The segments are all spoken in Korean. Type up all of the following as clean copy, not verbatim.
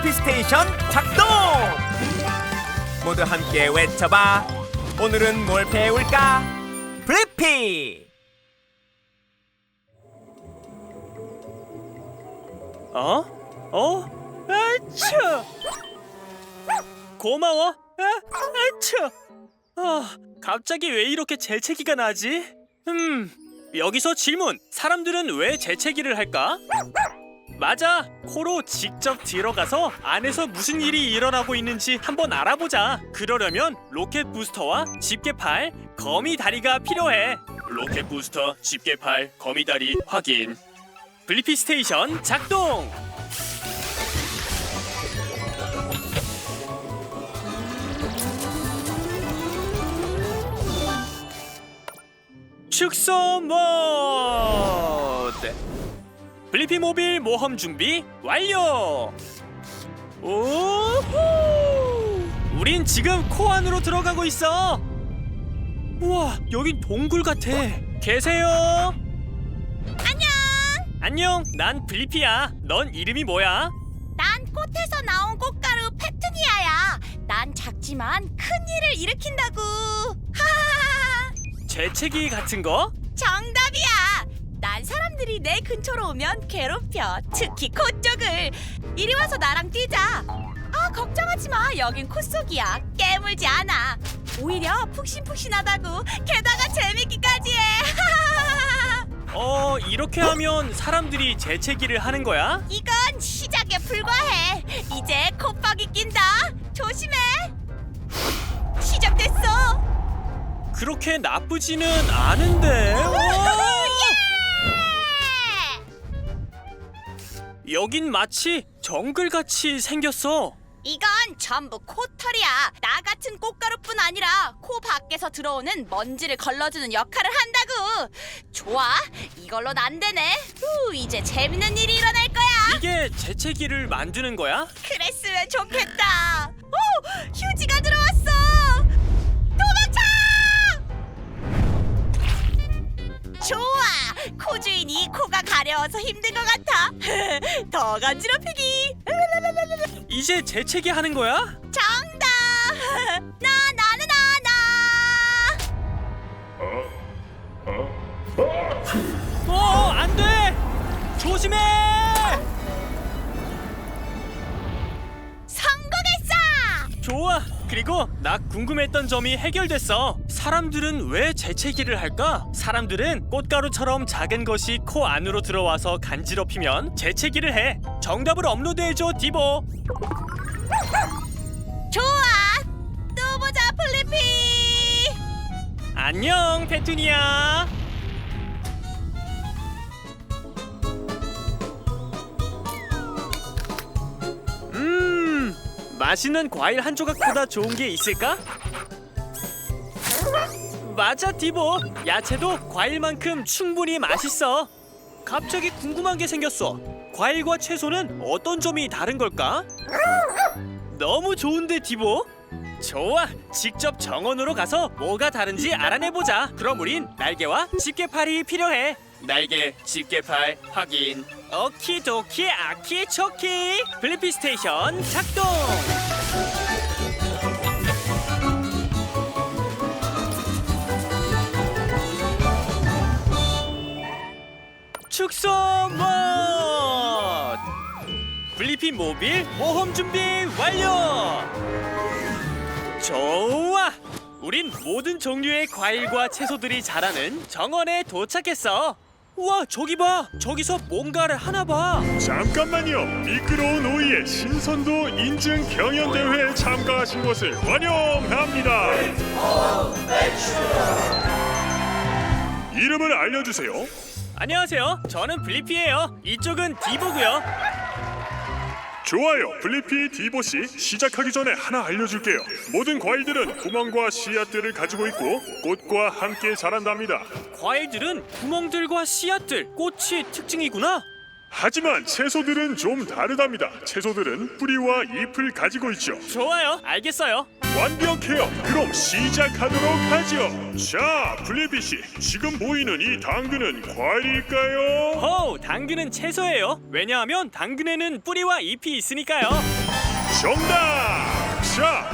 블리피 스테이션 작동! 모두 함께 외쳐봐. 오늘은 뭘 배울까? 블리피! 아차! 고마워. 아차! 갑자기 왜 이렇게 재채기가 나지? 여기서 질문. 사람들은 왜 재채기를 할까? 맞아. 코로 직접 들어가서 안에서 무슨 일이 일어나고 있는지 한번 알아보자. 그러려면 로켓 부스터와 집게팔, 거미다리가 필요해. 로켓 부스터, 집게팔, 거미다리 확인. 블리피 스테이션 작동! 축소 모드! 블리피 모빌 모험 준비 완료! 오호! 우린 지금 코 안으로 들어가고 있어! 우와, 여긴 동굴 같아! 계세요? 안녕, 난 블리피야. 넌 이름이 뭐야? 난 꽃에서 나온 꽃가루 페투니아야. 난 작지만 큰 일을 일으킨다고. 하하하. 재채기 같은 거? 정답이야. 난 사람들이 내 근처로 오면 괴롭혀. 특히 코 쪽을. 이리 와서 나랑 뛰자. 걱정하지 마. 여긴 코 속이야. 깨물지 않아. 오히려 푹신푹신하다고. 게다가 재밌기까지 해. 하하하. 이렇게 하면 사람들이 재채기를 하는 거야? 이건 시작에 불과해. 이제 콧박이 낀다. 조심해. 시작됐어. 그렇게 나쁘지는 않은데. 여긴 마치 정글같이 생겼어. 이건 전부 코털이야. 나 같은 꽃가루뿐 아니라 코 밖에서 들어오는 먼지를 걸러주는 역할을 한다고. 좋아, 이걸로 난 되네. 이제 재밌는 일이 일어날 거야. 이게 재채기를 만드는 거야? 그랬으면 좋겠다. 휴지가 들어왔어. 도망쳐! 좋아, 코 주인이 코가 가려워서 힘든 것 같아. 더 간지럽히기. 이제 재채기 하는 거야? 정답! 나는 안 돼! 조심해! 성공했어! 좋아. 그리고 나 궁금했던 점이 해결됐어. 사람들은 왜 재채기를 할까? 사람들은 꽃가루처럼 작은 것이 코 안으로 들어와서 간지럽히면 재채기를 해. 정답을 업로드해줘, 디보. 좋아! 또 보자, 플리피! 안녕, 페투니아. 맛있는 과일 한 조각보다 좋은 게 있을까? 맞아, 디보. 야채도 과일만큼 충분히 맛있어. 갑자기 궁금한 게 생겼어. 과일과 채소는 어떤 점이 다른 걸까? 너무 좋은데, 디보? 좋아, 직접 정원으로 가서 뭐가 다른지 알아내보자. 그럼 우린 날개와 집게팔이 필요해. 날개, 집게팔 확인. 오키도키 아키초키. 블리피 스테이션 작동. 축소 모드. 블리피 모빌 모험 준비 완료. 좋아, 우린 모든 종류의 과일과 채소들이 자라는 정원에 도착했어. 우와, 저기 봐. 저기서 뭔가를 하나 봐. 잠깐만요. 미끄러운 오이의 신선도 인증 경연대회에 참가하신 것을 환영합니다. 이름을 알려주세요. 안녕하세요. 저는 블리피예요. 이쪽은 디보고요. 좋아요. 블리피 디보씨, 시작하기 전에 하나 알려줄게요. 모든 과일들은 구멍과 씨앗들을 가지고 있고 꽃과 함께 자란답니다. 과일들은 구멍들과 씨앗들, 꽃이 특징이구나. 하지만 채소들은 좀 다르답니다. 채소들은 뿌리와 잎을 가지고 있죠. 좋아요. 알겠어요. 완벽해요. 그럼 시작하도록 하죠. 자, 블리피 씨, 지금 보이는 이 당근은 과일일까요? 호, 당근은 채소예요. 왜냐하면 당근에는 뿌리와 잎이 있으니까요. 정답! 자,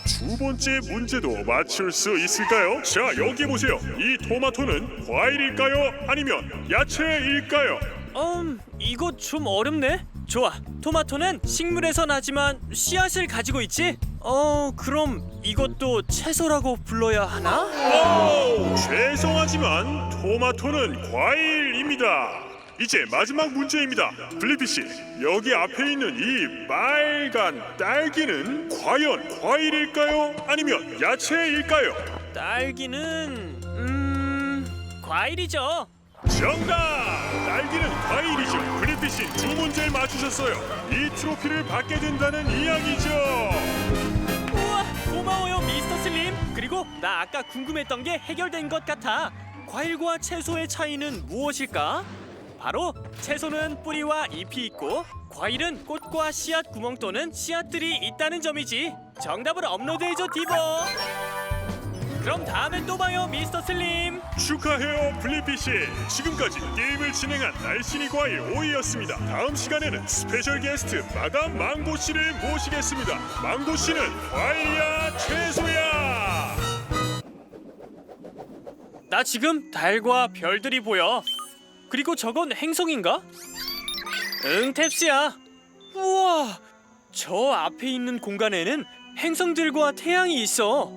두 번째 문제도 맞출 수 있을까요? 자, 여기 보세요. 이 토마토는 과일일까요? 아니면 야채일까요? 이거 좀 어렵네. 좋아. 토마토는 식물에서 나지만 씨앗을 가지고 있지? 그럼 이것도 채소라고 불러야 하나? 오, 죄송하지만 토마토는 과일입니다. 이제 마지막 문제입니다. 블리피 씨, 여기 앞에 있는 이 빨간 딸기는 과연 과일일까요? 아니면 야채일까요? 딸기는 과일이죠. 정답! 딸기는 과일이죠. 블리피 씨, 두 문제를 맞추셨어요. 이 트로피를 받게 된다는 이야기죠. 우와, 고마워요, 미스터 슬림. 그리고 나 아까 궁금했던 게 해결된 것 같아. 과일과 채소의 차이는 무엇일까? 바로 채소는 뿌리와 잎이 있고 과일은 꽃과 씨앗 구멍 또는 씨앗들이 있다는 점이지. 정답을 업로드해줘, 디보. 그럼 다음에 또 봐요, 미스터 슬림. 축하해요, 블리피 씨. 지금까지 게임을 진행한 날씬이 과일 오이였습니다. 다음 시간에는 스페셜 게스트 마담 망고 씨를 모시겠습니다. 망고 씨는 과일이야, 채소야? 나 지금 달과 별들이 보여. 그리고 저건 행성인가? 응, 탭스야. 우와, 저 앞에 있는 공간에는 행성들과 태양이 있어.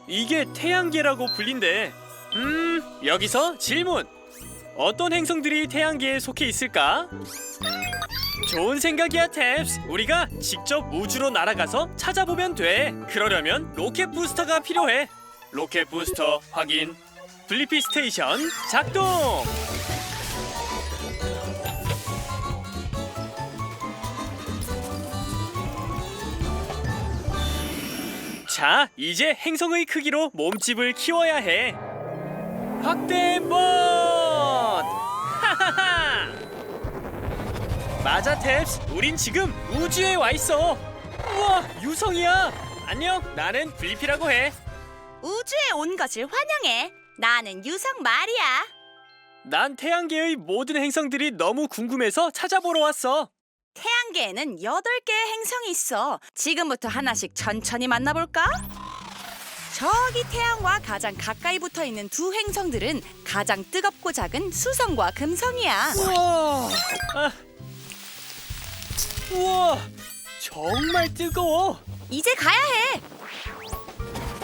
이게 태양계라고 불린대. 여기서 질문. 어떤 행성들이 태양계에 속해 있을까? 좋은 생각이야, 탭스. 우리가 직접 우주로 날아가서 찾아보면 돼. 그러려면 로켓 부스터가 필요해. 로켓 부스터 확인. 블리피 스테이션 작동. 자, 이제 행성의 크기로 몸집을 키워야 해. 확대 본! 하하하! 맞아, 탭스. 우린 지금 우주에 와 있어. 우와, 유성이야. 안녕, 나는 블리피라고 해. 우주에 온 것을 환영해. 나는 유성 말이야. 난 태양계의 모든 행성들이 너무 궁금해서 찾아보러 왔어. 태양계에는 8개의 행성이 있어. 지금부터 하나씩 천천히 만나볼까? 저기 태양과 가장 가까이 붙어 있는 두 행성들은 가장 뜨겁고 작은 수성과 금성이야. 우와, 우와, 정말 뜨거워. 이제 가야 해.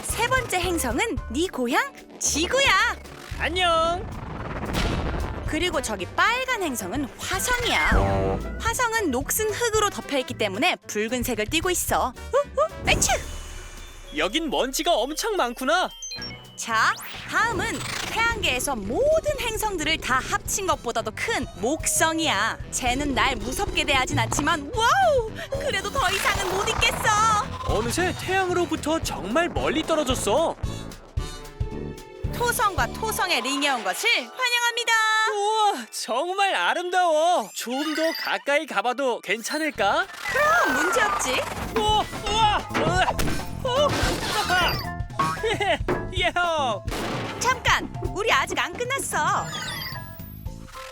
세 번째 행성은 네 고향 지구야. 안녕. 그리고 저기 빨간 행성은 화성이야. 화성은 녹슨 흙으로 덮여있기 때문에 붉은색을 띠고 있어. 에츄! 여긴 먼지가 엄청 많구나. 자, 다음은 태양계에서 모든 행성들을 다 합친 것보다도 큰 목성이야. 쟤는 날 무섭게 대하진 않지만 와우! 그래도 더 이상은 못 있겠어. 어느새 태양으로부터 정말 멀리 떨어졌어. 토성과 토성의 링에 온 것을 환영합니다. 우와, 정말 아름다워. 좀 더 가까이 가봐도 괜찮을까? 그럼 문제없지. 우와, 우와, 예호. 잠깐! 우리 아직 안 끝났어.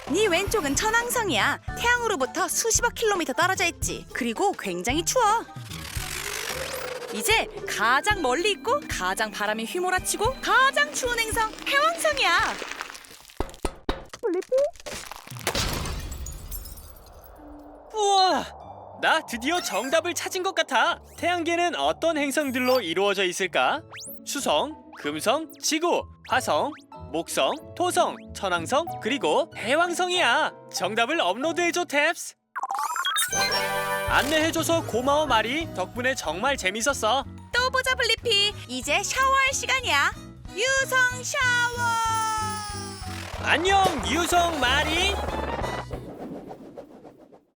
네 왼쪽은 천왕성이야. 태양으로부터 수십억 킬로미터 떨어져 있지. 그리고 굉장히 추워. 이제 가장 멀리 있고 가장 바람이 휘몰아치고 가장 추운 행성 해왕성이야. 우와, 나 드디어 정답을 찾은 것 같아. 태양계는 어떤 행성들로 이루어져 있을까? 수성, 금성, 지구, 화성, 목성, 토성, 천왕성, 그리고 해왕성이야. 정답을 업로드해줘, 탭스. 안내해줘서 고마워, 마리. 덕분에 정말 재밌었어. 또 보자, 블리피. 이제 샤워할 시간이야. 유성 샤워. 안녕, 유성, 마리.